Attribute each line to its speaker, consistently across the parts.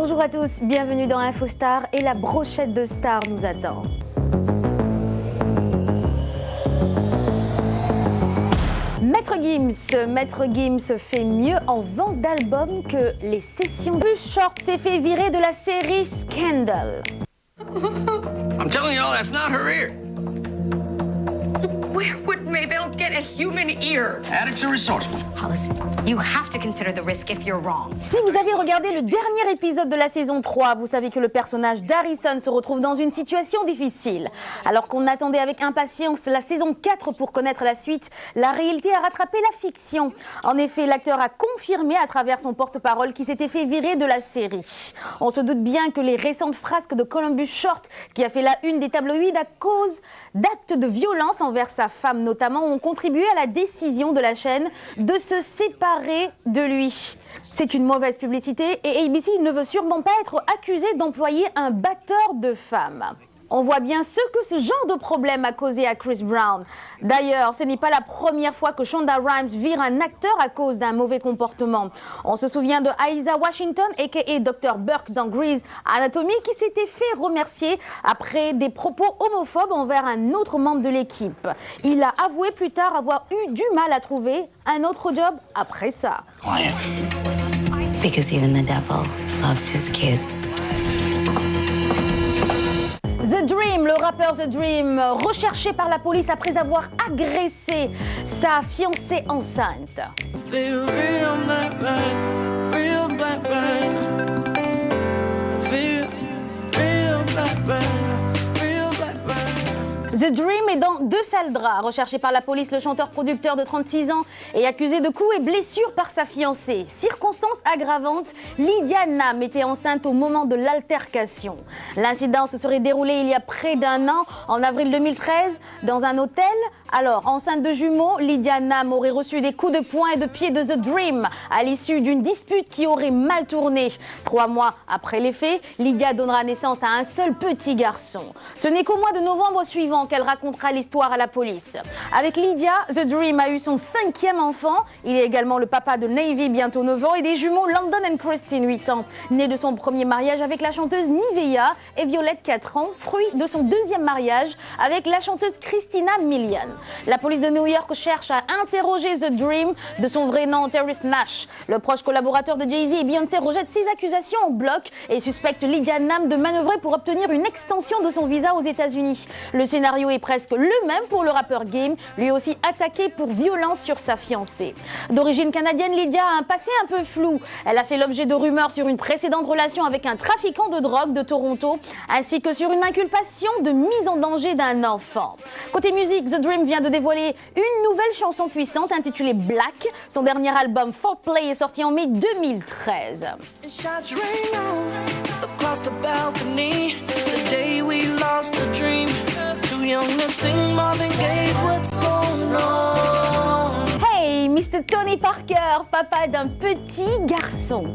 Speaker 1: Bonjour à tous, bienvenue dans InfoStar et la brochette de stars nous attend. Maître Gims fait mieux en vente d'albums que les sessions. Short s'est fait virer de la série Scandal.
Speaker 2: I'm telling you, that's not her ear.
Speaker 3: Where would Maybelle get a human ear?
Speaker 2: Addicts are resourceful.
Speaker 3: Hollis, you have to consider the risk if you're wrong.
Speaker 1: Si vous avez regardé le dernier épisode de la saison 3, vous savez que le personnage d'Harrison se retrouve dans une situation difficile. Alors qu'on attendait avec impatience la saison 4 pour connaître la suite, la réalité a rattrapé la fiction. En effet, l'acteur a confirmé à travers son porte-parole qu'il s'était fait virer de la série. On se doute bien que les récentes frasques de Columbus Short, qui a fait la une des tabloïds à cause d'actes de violence envers sa femme notamment, ont contribué à la décision de la chaîne de se séparer de lui. C'est une mauvaise publicité et ABC ne veut sûrement pas être accusé d'employer un batteur de femmes. On voit bien ce que ce genre de problème a causé à Chris Brown. D'ailleurs, ce n'est pas la première fois que Shonda Rhimes vire un acteur à cause d'un mauvais comportement. On se souvient de Aiza Washington, a.k.a. Dr. Burke dans Grey's Anatomy, qui s'était fait remercier après des propos homophobes envers un autre membre de l'équipe. Il a avoué plus tard avoir eu du mal à trouver un autre job après ça.
Speaker 2: Quiet.
Speaker 3: Because even the devil loves his kids.
Speaker 1: The Dream, le rappeur The Dream, recherché par la police après avoir agressé sa fiancée enceinte. The Dream est dans deux sales draps. Recherché par la police, le chanteur-producteur de 36 ans est accusé de coups et blessures par sa fiancée. Circonstance aggravante, Lydia Nam était enceinte au moment de l'altercation. L'incident se serait déroulé il y a près d'un an, en avril 2013, dans un hôtel. Alors, enceinte de jumeaux, Lydia Nam aurait reçu des coups de poing et de pied de The Dream à l'issue d'une dispute qui aurait mal tourné. 3 mois après les faits, Lydia donnera naissance à un seul petit garçon. Ce n'est qu'au mois de novembre suivant qu'elle racontera l'histoire à la police. Avec Lydia, The Dream a eu son 5e enfant. Il est également le papa de Navy, bientôt 9 ans, et des jumeaux London et Christine, 8 ans. Né de son premier mariage avec la chanteuse Nivea, et Violette, 4 ans, fruit de son 2e mariage avec la chanteuse Christina Milian. La police de New York cherche à interroger The Dream de son vrai nom, Terrence Nash. Le proche collaborateur de Jay-Z et Beyoncé rejette ces accusations en bloc et suspecte Lydia Nam de manœuvrer pour obtenir une extension de son visa aux États-Unis. Le scénario est presque le même pour le rappeur Game, lui aussi attaqué pour violence sur sa fiancée. D'origine canadienne, Lydia a un passé un peu flou. Elle a fait l'objet de rumeurs sur une précédente relation avec un trafiquant de drogue de Toronto, ainsi que sur une inculpation de mise en danger d'un enfant. Côté musique, The Dream vient de dévoiler une nouvelle chanson puissante intitulée Black. Son dernier album Foreplay est sorti en mai 2013. Hey, Mr. Tony Parker, papa d'un petit garçon.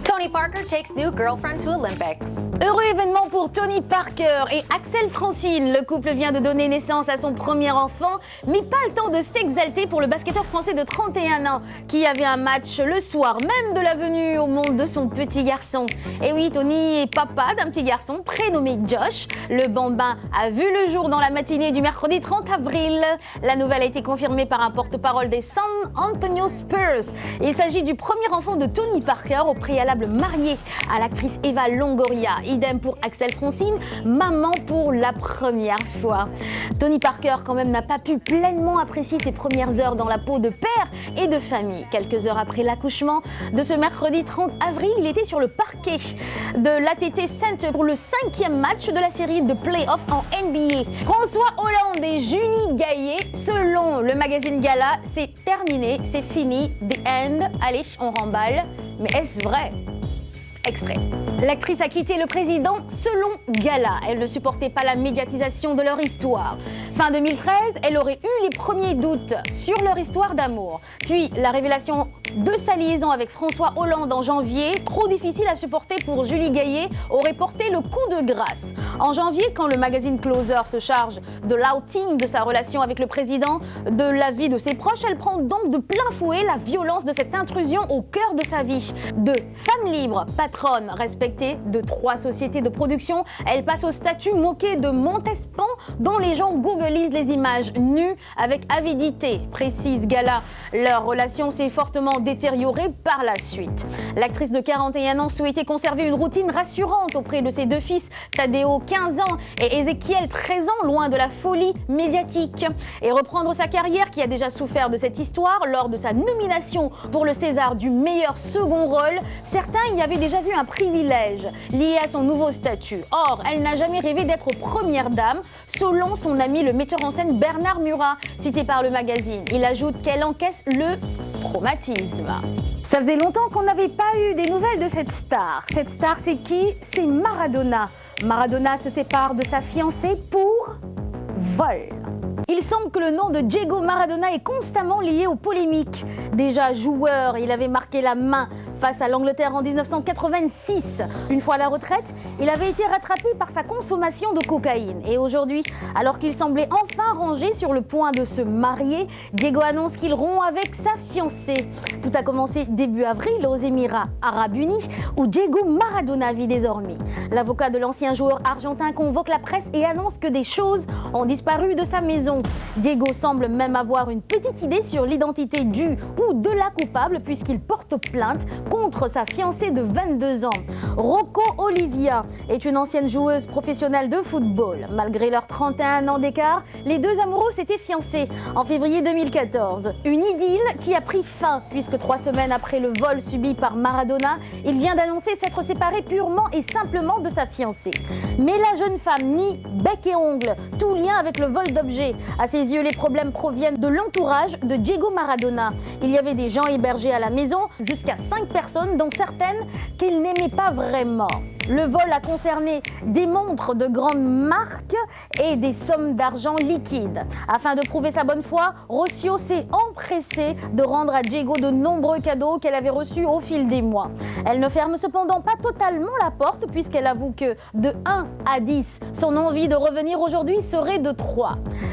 Speaker 4: Tony Parker takes new girlfriend to Olympics.
Speaker 1: Heureux événement pour Tony Parker et Axel Francine. Le couple vient de donner naissance à son premier enfant, mais pas le temps de s'exalter pour le basketteur français de 31 ans qui avait un match le soir même de la venue au monde de son petit garçon. Et oui, Tony est papa d'un petit garçon prénommé Josh. Le bambin a vu le jour dans la matinée du mercredi 30 avril. La nouvelle a été confirmée par un porte-parole des San Antonio Spurs. Il s'agit du premier enfant de Tony Parker, au préalable marié à l'actrice Eva Longoria. Idem pour Axel Francine, maman pour la première fois. Tony Parker quand même n'a pas pu pleinement apprécier ses premières heures dans la peau de père et de famille. Quelques heures après l'accouchement de ce mercredi 30 avril, il était sur le parquet de l'AT&T Center pour le 5e match de la série de play-off en NBA. François Hollande et Julie Gaillet, selon le magazine Gala, c'est terminé, c'est fini, the end. Allez, on remballe. Mais est-ce vrai ? Extrait. L'actrice a quitté le président selon Gala. Elle ne supportait pas la médiatisation de leur histoire. Fin 2013, elle aurait eu les premiers doutes sur leur histoire d'amour. Puis la révélation De sa liaison avec François Hollande en janvier, trop difficile à supporter pour Julie Gaillet, aurait porté le coup de grâce. En janvier, quand le magazine Closer se charge de l'outing de sa relation avec le président, de la vie de ses proches, elle prend donc de plein fouet la violence de cette intrusion au cœur de sa vie. De femme libre, patronne respectée de 3 sociétés de production, elle passe au statut moqué de Montespan dont les gens googlisent les images nues avec avidité, précise Gala. Leur relation s'est fortement détériorée par la suite. L'actrice de 41 ans souhaitait conserver une routine rassurante auprès de ses 2 fils, Tadeo, 15 ans, et Ézéchiel, 13 ans, loin de la folie médiatique. Et reprendre sa carrière qui a déjà souffert de cette histoire lors de sa nomination pour le César du meilleur second rôle, certains y avaient déjà vu un privilège lié à son nouveau statut. Or, elle n'a jamais rêvé d'être première dame, selon son ami le metteur en scène Bernard Murat, cité par le magazine. Il ajoute qu'elle encaisse le traumatisme. Ça faisait longtemps qu'on n'avait pas eu des nouvelles de cette star. Cette star, c'est qui? C'est Maradona. Maradona se sépare de sa fiancée pour vol. Il semble que le nom de Diego Maradona est constamment lié aux polémiques. Déjà joueur, il avait marqué la main face à l'Angleterre en 1986. Une fois à la retraite, il avait été rattrapé par sa consommation de cocaïne. Et aujourd'hui, alors qu'il semblait enfin rangé sur le point de se marier, Diego annonce qu'il rompt avec sa fiancée. Tout a commencé début avril aux Émirats Arabes Unis, où Diego Maradona vit désormais. L'avocat de l'ancien joueur argentin convoque la presse et annonce que des choses ont disparu de sa maison. Diego semble même avoir une petite idée sur l'identité du ou de la coupable puisqu'il porte plainte contre sa fiancée de 22 ans. Rocco Olivia est une ancienne joueuse professionnelle de football. Malgré leurs 31 ans d'écart, les 2 amoureux s'étaient fiancés en février 2014. Une idylle qui a pris fin puisque 3 semaines après le vol subi par Maradona, il vient d'annoncer s'être séparé purement et simplement de sa fiancée. Mais la jeune femme nie bec et ongles tout lien avec le vol d'objets. À ses yeux, les problèmes proviennent de l'entourage de Diego Maradona. Il y avait des gens hébergés à la maison, jusqu'à 5 personnes, dont certaines qu'il n'aimait pas vraiment. Le vol a concerné des montres de grandes marques et des sommes d'argent liquide. Afin de prouver sa bonne foi, Rossio s'est empressée de rendre à Diego de nombreux cadeaux qu'elle avait reçus au fil des mois. Elle ne ferme cependant pas totalement la porte puisqu'elle avoue que de 1 à 10, son envie de revenir aujourd'hui serait de 3.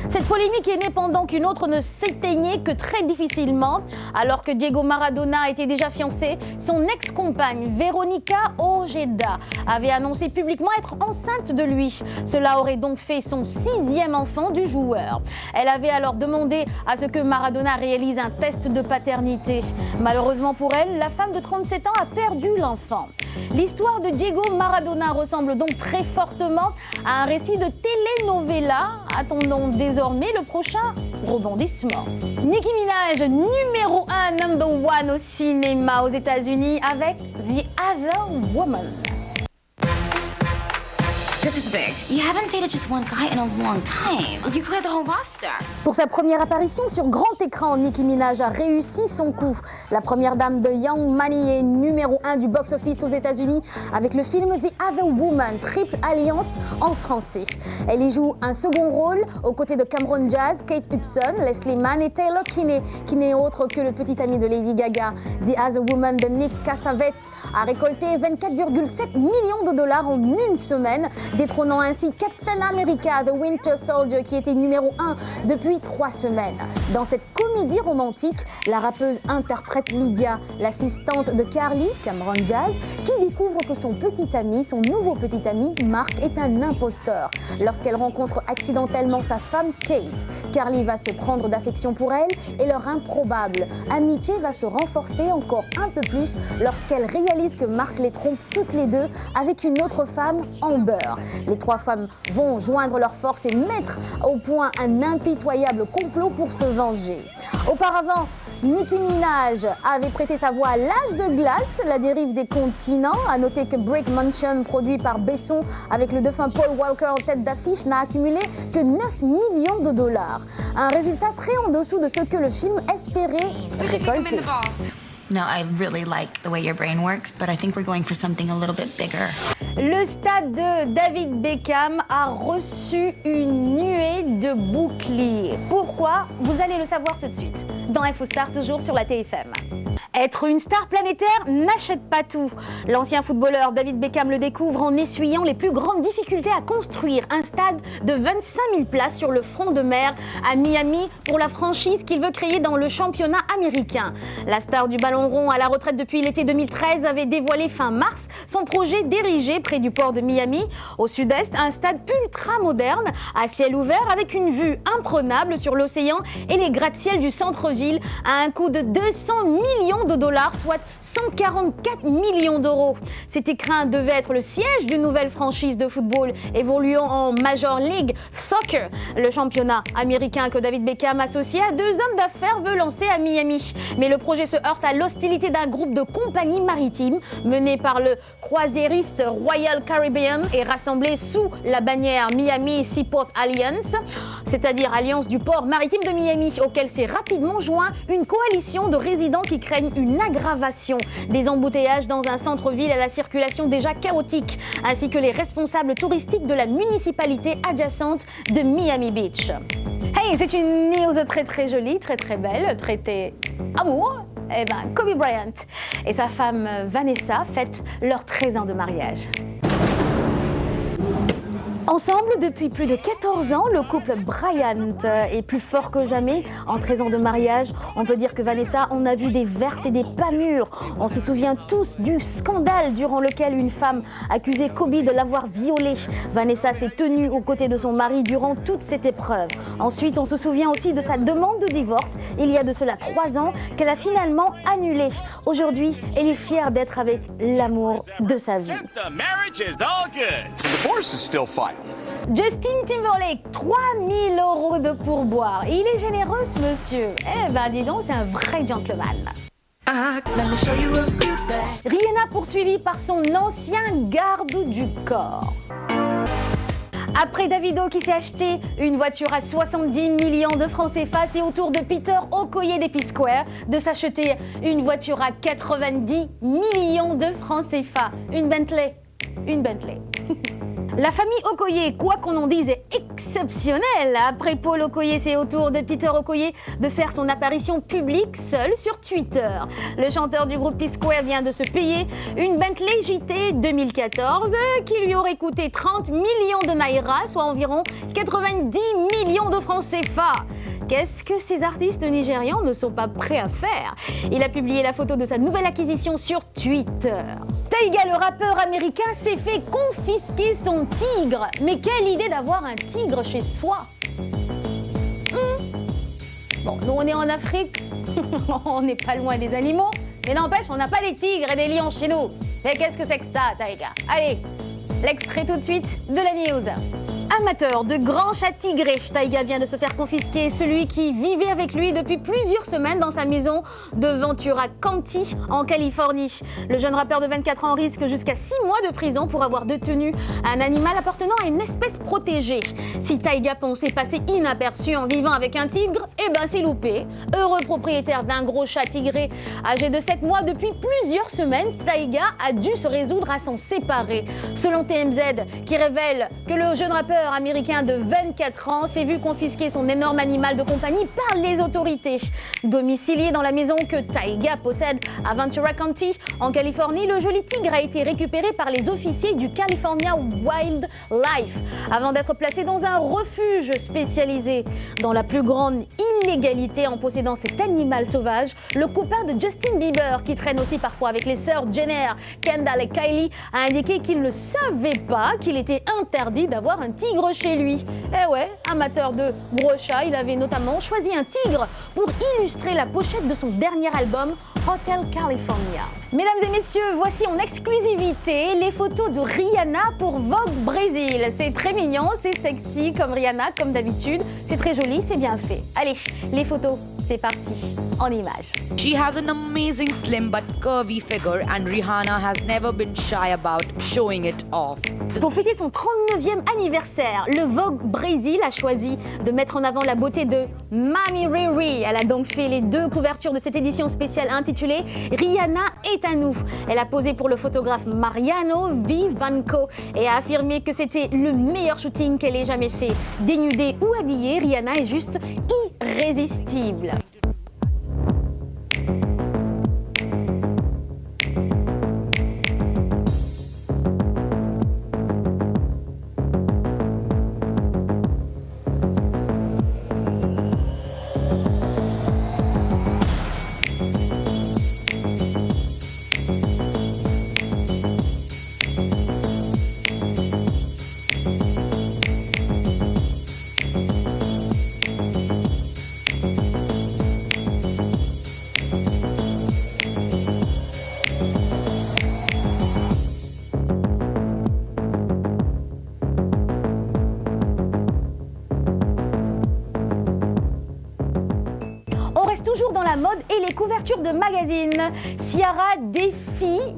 Speaker 1: Cette polémique est née pendant qu'une autre ne s'éteignait que très difficilement. Alors que Diego Maradona était déjà fiancé, son ex-compagne Veronica Ojeda avait annoncé publiquement être enceinte de lui. Cela aurait donc fait son 6e enfant du joueur. Elle avait alors demandé à ce que Maradona réalise un test de paternité. Malheureusement pour elle, la femme de 37 ans a perdu l'enfant. L'histoire de Diego Maradona ressemble donc très fortement à un récit de telenovela. Attendons désormais le prochain rebondissement. Nicki Minaj, numéro 1, number 1 au cinéma aux États-Unis avec The Other Woman.
Speaker 3: This is big. You haven't dated just one guy in a long time. You cleared the whole roster.
Speaker 1: Pour sa première apparition sur grand écran, Nicki Minaj a réussi son coup. La première dame de Young Money est numéro 1 du box-office aux États-Unis avec le film The Other Woman, Triple Alliance en français. Elle y joue un second rôle aux côtés de Cameron Diaz, Kate Hudson, Leslie Mann et Taylor Kinney, qui n'est autre que le petit ami de Lady Gaga. The Other Woman de Nick Cassavetes a récolté 24,7 millions de dollars en une semaine, détrônant ainsi Captain America, The Winter Soldier, qui était numéro 1 depuis 3 semaines. Dans cette comédie romantique, la rappeuse interprète Lydia, l'assistante de Carly, Cameron Diaz, qui découvre que son nouveau petit ami, Mark, est un imposteur. Lorsqu'elle rencontre accidentellement sa femme, Kate, Carly va se prendre d'affection pour elle et leur improbable amitié va se renforcer encore un peu plus lorsqu'elle réalise que Mark les trompe toutes les deux avec une autre femme, Amber. Les 3 femmes vont joindre leurs forces et mettre au point un impitoyable complot pour se venger. Auparavant, Nicki Minaj avait prêté sa voix à L'âge de glace, la dérive des continents. À noter que Brick Mansion, produit par Besson avec le défunt Paul Walker en tête d'affiche, n'a accumulé que 9 millions de dollars. Un résultat très en dessous de ce que le film espérait récolter.
Speaker 3: No, I really like the way your brain works, but I think we're going for something a little bit bigger.
Speaker 1: Le stade de David Beckham a reçu une nuée de boucliers. Pourquoi? Vous allez le savoir tout de suite. Dans Info Star, toujours sur la TFM. Être une star planétaire n'achète pas tout. L'ancien footballeur David Beckham le découvre en essuyant les plus grandes difficultés à construire un stade de 25 000 places sur le front de mer à Miami pour la franchise qu'il veut créer dans le championnat américain. La star du ballon rond à la retraite depuis l'été 2013 avait dévoilé fin mars son projet d'ériger près du port de Miami, au sud-est, un stade ultra moderne à ciel ouvert avec une vue imprenable sur l'océan et les gratte-ciel du centre-ville à un coût de 200 millions de dollars, soit 144 millions d'euros. Cet écrin devait être le siège d'une nouvelle franchise de football évoluant en Major League Soccer, le championnat américain que David Beckham, associé à deux hommes d'affaires, veut lancer à Miami. Mais le projet se heurte à l'hostilité d'un groupe de compagnies maritimes mené par le croisiériste Royal Caribbean et rassemblé sous la bannière Miami Seaport Alliance, c'est-à-dire Alliance du port maritime de Miami, auquel s'est rapidement joint une coalition de résidents qui craignent une aggravation des embouteillages dans un centre-ville à la circulation déjà chaotique, ainsi que les responsables touristiques de la municipalité adjacente de Miami Beach. Hey, c'est une news très jolie, très belle, traitée amour. Eh ben, Kobe Bryant et sa femme Vanessa fêtent leurs 13 ans de mariage. Ensemble depuis plus de 14 ans, le couple Bryant est plus fort que jamais. En 13 ans de mariage, on peut dire que Vanessa, on a vu des vertes et des pas mûres. On se souvient tous du scandale durant lequel une femme accusait Kobe de l'avoir violée. Vanessa s'est tenue aux côtés de son mari durant toute cette épreuve. Ensuite, on se souvient aussi de sa demande de divorce, il y a de cela 3 ans, qu'elle a finalement annulée. Aujourd'hui, elle est fière d'être avec l'amour de sa vie. Justin Timberlake, 3 000 € de pourboire. Il est généreux, ce monsieur. Eh ben, dis donc, c'est un vrai gentleman. Rihanna poursuivie par son ancien garde du corps. Après Davido qui s'est acheté une voiture à 70 millions de francs CFA, c'est au tour de Peter Okoye des P-Square de s'acheter une voiture à 90 millions de francs CFA. Une Bentley. La famille Okoye, quoi qu'on en dise, est exceptionnelle. Après Paul Okoye, c'est au tour de Peter Okoye de faire son apparition publique seul sur Twitter. Le chanteur du groupe P-Square vient de se payer une Bentley JT 2014 qui lui aurait coûté 30 millions de naira, soit environ 90 millions de francs CFA. Qu'est-ce que ces artistes nigérians ne sont pas prêts à faire? Il a publié la photo de sa nouvelle acquisition sur Twitter. Tyga, le rappeur américain, s'est fait confisquer son tigre. Mais quelle idée d'avoir un tigre chez soi. Bon, nous on est en Afrique, on n'est pas loin des animaux, mais n'empêche, on n'a pas des tigres et des lions chez nous. Mais qu'est-ce que c'est que ça, Tyga? Allez, l'extrait tout de suite de la news. Amateur de grands chats tigrés, Tyga vient de se faire confisquer celui qui vivait avec lui depuis plusieurs semaines dans sa maison de Ventura County, en Californie. Le jeune rappeur de 24 ans risque jusqu'à 6 mois de prison pour avoir détenu un animal appartenant à une espèce protégée. Si Tyga pensait passer inaperçu en vivant avec un tigre, eh ben c'est loupé. Heureux propriétaire d'un gros chat tigré âgé de 7 mois depuis plusieurs semaines, Tyga a dû se résoudre à s'en séparer. Selon TMZ, qui révèle que le jeune rappeur américain de 24 ans s'est vu confisquer son énorme animal de compagnie par les autorités. Domicilié dans la maison que Tyga possède à Ventura County, en Californie, le joli tigre a été récupéré par les officiers du California Wildlife avant d'être placé dans un refuge spécialisé. Dans la plus grande illégalité en possédant cet animal sauvage, le copain de Justin Bieber, qui traîne aussi parfois avec les sœurs Jenner, Kendall et Kylie, a indiqué qu'il ne savait pas qu'il était interdit d'avoir un tigre chez lui. Eh ouais, amateur de gros chats, il avait notamment choisi un tigre pour illustrer la pochette de son dernier album, Hotel California. Mesdames et messieurs, voici en exclusivité les photos de Rihanna pour Vogue Brésil. C'est très mignon, c'est sexy comme Rihanna, comme d'habitude. C'est très joli, c'est bien fait. Allez, les photos, c'est parti, en images.
Speaker 5: She has an amazing slim but curvy figure and Rihanna has never been shy about showing it off.
Speaker 1: Pour fêter son 39e anniversaire, le Vogue Brésil a choisi de mettre en avant la beauté de Mami Riri. Elle a donc fait les 2 couvertures de cette édition spéciale intitulée Rihanna est à nous. Elle a posé pour le photographe Mariano Vivanco et a affirmé que c'était le meilleur shooting qu'elle ait jamais fait. Dénudée ou habillée, Rihanna est juste irrésistible. mode et les couvertures de magazines. Ciara défie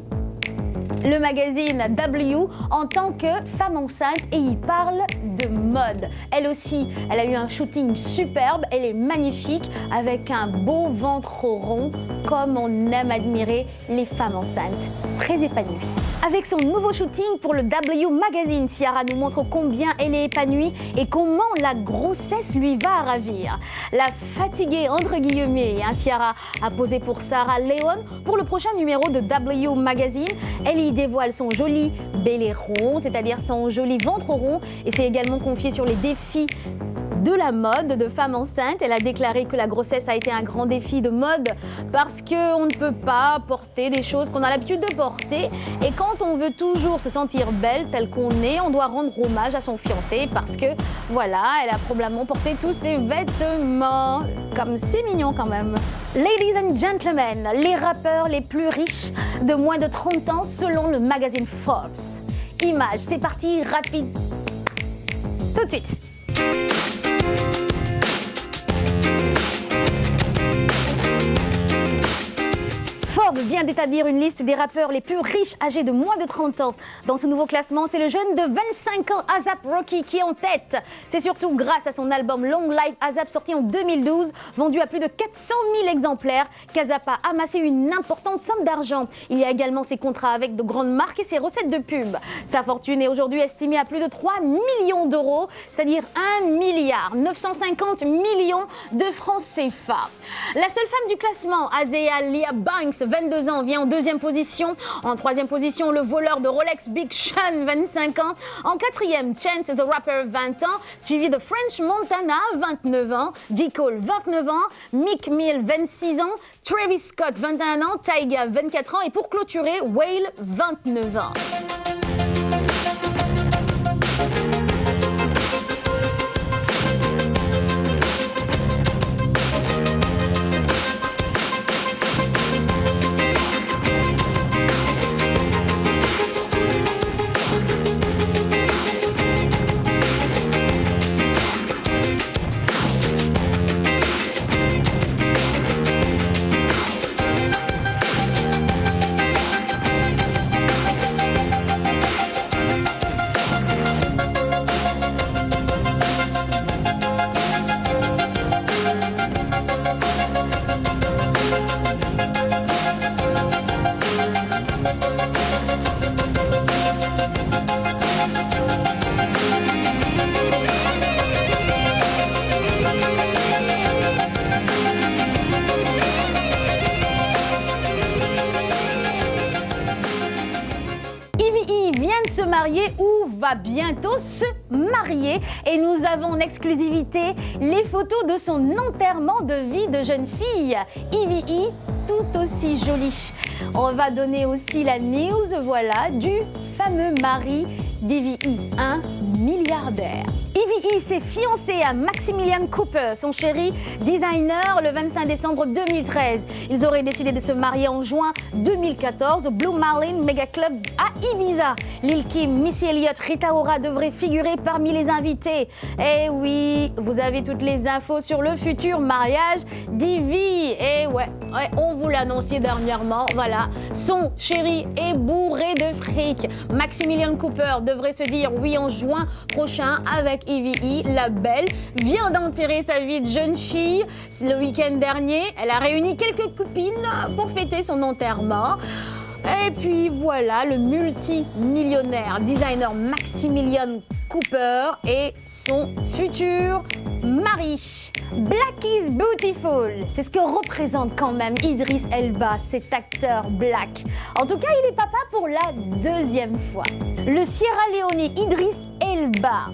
Speaker 1: le magazine W en tant que femme enceinte et y parle de mode. Elle aussi, elle a eu un shooting superbe, elle est magnifique avec un beau ventre rond comme on aime admirer les femmes enceintes, très épanouies. Avec son nouveau shooting pour le W Magazine, Ciara nous montre combien elle est épanouie et comment la grossesse lui va ravir. La fatiguée entre guillemets, Ciara a posé pour Sarah Leon pour le prochain numéro de W Magazine. Elle y dévoile son joli belly rond, c'est-à-dire son joli ventre rond, et s'est également confiée sur les défis de la mode de femme enceinte. Elle a déclaré que la grossesse a été un grand défi de mode parce qu'on ne peut pas porter des choses qu'on a l'habitude de porter. Et quand on veut toujours se sentir belle telle qu'on est, on doit rendre hommage à son fiancé parce que voilà, elle a probablement porté tous ses vêtements. Comme c'est mignon quand même. Ladies and gentlemen, les rappeurs les plus riches de moins de 30 ans selon le magazine Forbes. Image, c'est parti, rapide. Tout de suite. Forbes vient d'établir une liste des rappeurs les plus riches âgés de moins de 30 ans. Dans ce nouveau classement, c'est le jeune de 25 ans, A$AP Rocky, qui est en tête. C'est surtout grâce à son album Long Life A$AP sorti en 2012, vendu à plus de 400 000 exemplaires, qu'A$AP a amassé une importante somme d'argent. Il y a également ses contrats avec de grandes marques et ses recettes de pub. Sa fortune est aujourd'hui estimée à plus de 3 millions d'euros, c'est-à-dire 1,950 milliard de francs CFA. La seule femme du classement, Azealia Banks, 22 ans, vient en deuxième position. En troisième position, le voleur de Rolex Big Sean, 25 ans. En quatrième, Chance the Rapper, 20 ans, suivi de French Montana, 29 ans, J. Cole, 29 ans, Meek Mill, 26 ans, Travis Scott, 21 ans, Tyga, 24 ans et pour clôturer, Whale, 29 ans. Ou va bientôt se marier et nous avons en exclusivité les photos de son enterrement de vie de jeune fille. Ivy tout aussi jolie. On va donner aussi la news, voilà, du fameux mari d'Ivy, un milliardaire. Ivy s'est fiancée à Maximilian Cooper, son chéri designer, le 25 décembre 2013. Ils auraient décidé de se marier en juin 2014 au Blue Marlin Mega Club à Ibiza. Lil Kim, Missy Elliott, Rita Ora devraient figurer parmi les invités. Eh oui, vous avez toutes les infos sur le futur mariage d'Ivy. Et ouais, on vous l'annonçait dernièrement, voilà, son chéri est bourré de fric. Maximilian Cooper devrait se dire oui en juin prochain avec Ivy, la belle, vient d'enterrer sa vie de jeune fille. Le week-end dernier, elle a réuni quelques copines pour fêter son enterrement. Et puis voilà, le multimillionnaire designer Maximilian Cooper et son futur mari. Black is beautiful, c'est ce que représente quand même Idris Elba, cet acteur black. En tout cas, il est papa pour la deuxième fois. Le Sierra-Léonais Idris Elba,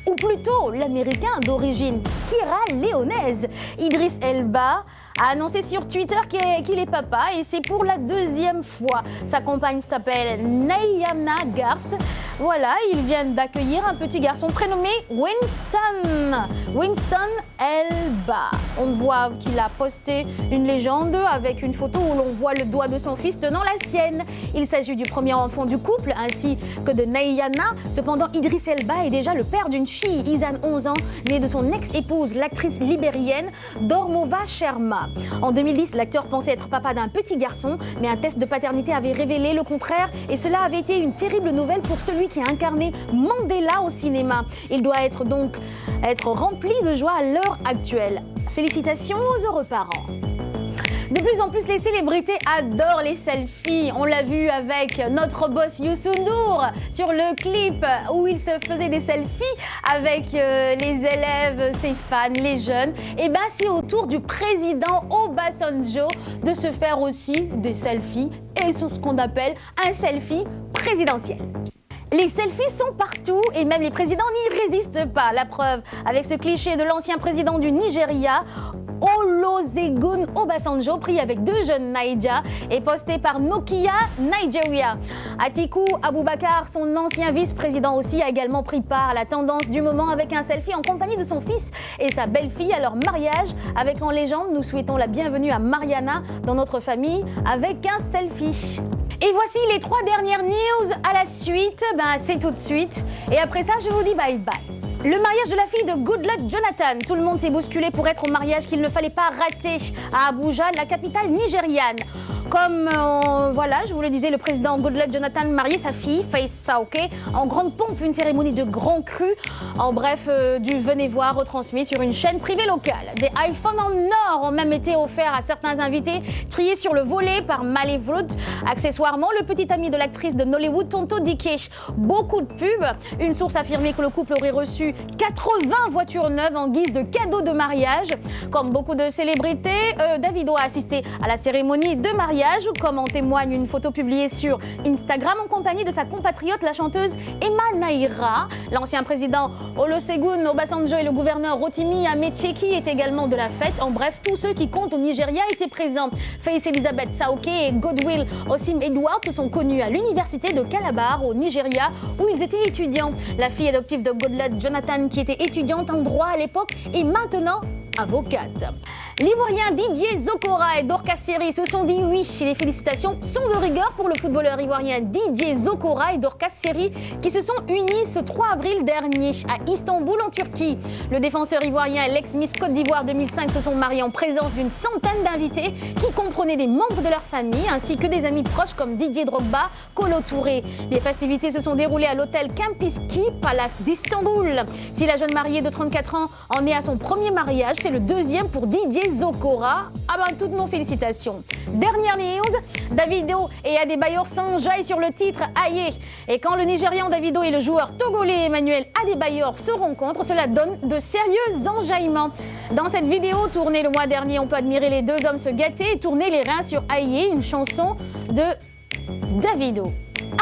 Speaker 1: ou plutôt l'américain d'origine sierra-léonaise, Idris Elba, a annoncé sur Twitter qu'il est papa et c'est pour la deuxième fois. Sa compagne s'appelle Nayana Garce. Voilà, ils viennent d'accueillir un petit garçon prénommé Winston Elba. On voit qu'il a posté une légende avec une photo où l'on voit le doigt de son fils tenant la sienne. Il s'agit du premier enfant du couple ainsi que de Nayana. Cependant, Idriss Elba est déjà le père d'une fille, Izan, 11 ans, née de son ex-épouse, l'actrice libérienne Dormova Sherma. En 2010, l'acteur pensait être papa d'un petit garçon, mais un test de paternité avait révélé le contraire et cela avait été une terrible nouvelle pour celui qui a incarné Mandela au cinéma. Il doit donc être rempli de joie à l'heure actuelle. Félicitations aux heureux parents. De plus en plus, les célébrités adorent les selfies. On l'a vu avec notre boss Youssou N'Dour sur le clip où il se faisait des selfies avec les élèves, ses fans, les jeunes. Et bien, c'est au tour du président Obasanjo de se faire aussi des selfies et ce qu'on appelle un selfie présidentiel. Les selfies sont partout et même les présidents n'y résistent pas. La preuve avec ce cliché de l'ancien président du Nigeria, Olusegun Obasanjo, pris avec deux jeunes Naija et posté par Nokia Nigeria. Atiku Abubakar, son ancien vice-président aussi, a également pris part à la tendance du moment avec un selfie en compagnie de son fils et sa belle-fille à leur mariage. Avec en légende, nous souhaitons la bienvenue à Mariana dans notre famille avec un selfie. Et voici les 3 dernières news à la suite. C'est tout de suite. Et après ça, je vous dis bye bye. Le mariage de la fille de Goodluck Jonathan. Tout le monde s'est bousculé pour être au mariage qu'il ne fallait pas rater à Abuja, la capitale nigériane. Comme, voilà, je vous le disais, le président Goodluck Jonathan mariait sa fille, Faith Saoke, en grande pompe, une cérémonie de grand cru. En bref, du venez voir retransmis sur une chaîne privée locale. Des iPhones en or ont même été offerts à certains invités, triés sur le volet par Malevroot. Accessoirement, le petit ami de l'actrice de Nollywood, Tonto Dike. Beaucoup de pubs. Une source affirmait que le couple aurait reçu 80 voitures neuves en guise de cadeau de mariage. Comme beaucoup de célébrités, Davido a assisté à la cérémonie de mariage, comme en témoigne une photo publiée sur Instagram en compagnie de sa compatriote, la chanteuse Emma Naira. L'ancien président Olusegun Obasanjo et le gouverneur Rotimi Amecheki étaient également de la fête. En bref, tous ceux qui comptent au Nigeria étaient présents. Faith Elizabeth Saoke et Godwill Osim Edward se sont connus à l'université de Calabar au Nigeria où ils étaient étudiants. La fille adoptive de Goodluck Jonathan, qui était étudiante en droit à l'époque, est maintenant avocate. L'Ivoirien Didier Zokora et Dorcas Seri se sont dit oui. Les félicitations sont de rigueur pour le footballeur ivoirien Didier Zokora et Dorcas Seri qui se sont unis ce 3 avril dernier à Istanbul en Turquie. Le défenseur ivoirien et l'ex-Miss Côte d'Ivoire 2005 se sont mariés en présence d'une centaine d'invités qui comprenaient des membres de leur famille ainsi que des amis proches comme Didier Drogba, Kolo Touré. Les festivités se sont déroulées à l'hôtel Kempiski Palace d'Istanbul. Si la jeune mariée de 34 ans en est à son premier mariage, c'est le deuxième pour Didier Zokora. Toutes nos félicitations. Dernière news, Davido et Adebayor s'enjaillent sur le titre Aye. Et quand le Nigérian Davido et le joueur togolais Emmanuel Adebayor se rencontrent, cela donne de sérieux enjaillements. Dans cette vidéo tournée le mois dernier, on peut admirer les deux hommes se gâter et tourner les reins sur Aye, une chanson de Davido.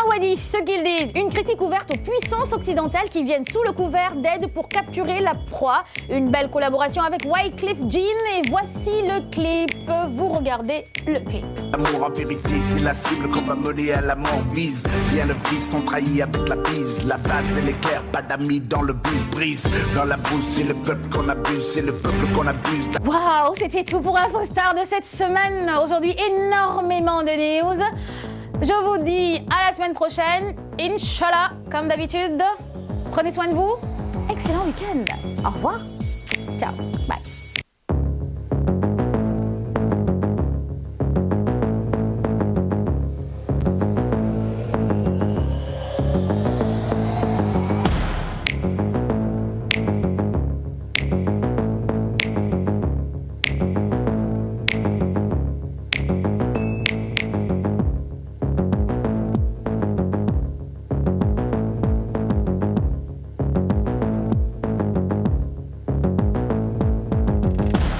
Speaker 1: Awadi, ce qu'ils disent, une critique ouverte aux puissances occidentales qui viennent sous le couvert d'aide pour capturer la proie. Une belle collaboration avec Wyclef Jean et voici le clip. Vous regardez le clip.
Speaker 6: L'amour en vérité, t'es la cible qu'on va mener à la mort vise. Bien le vice, on trahit avec la bise. La base elle est claire, pas d'amis dans le brise. Dans la brousse, c'est le peuple qu'on abuse, c'est le peuple qu'on abuse.
Speaker 1: Waouh, c'était tout pour InfoStar de cette semaine. Aujourd'hui, énormément de news. Je vous dis à la semaine prochaine, Inch'Allah, comme d'habitude. Prenez soin de vous. Excellent week-end. Au revoir. Ciao. Bye.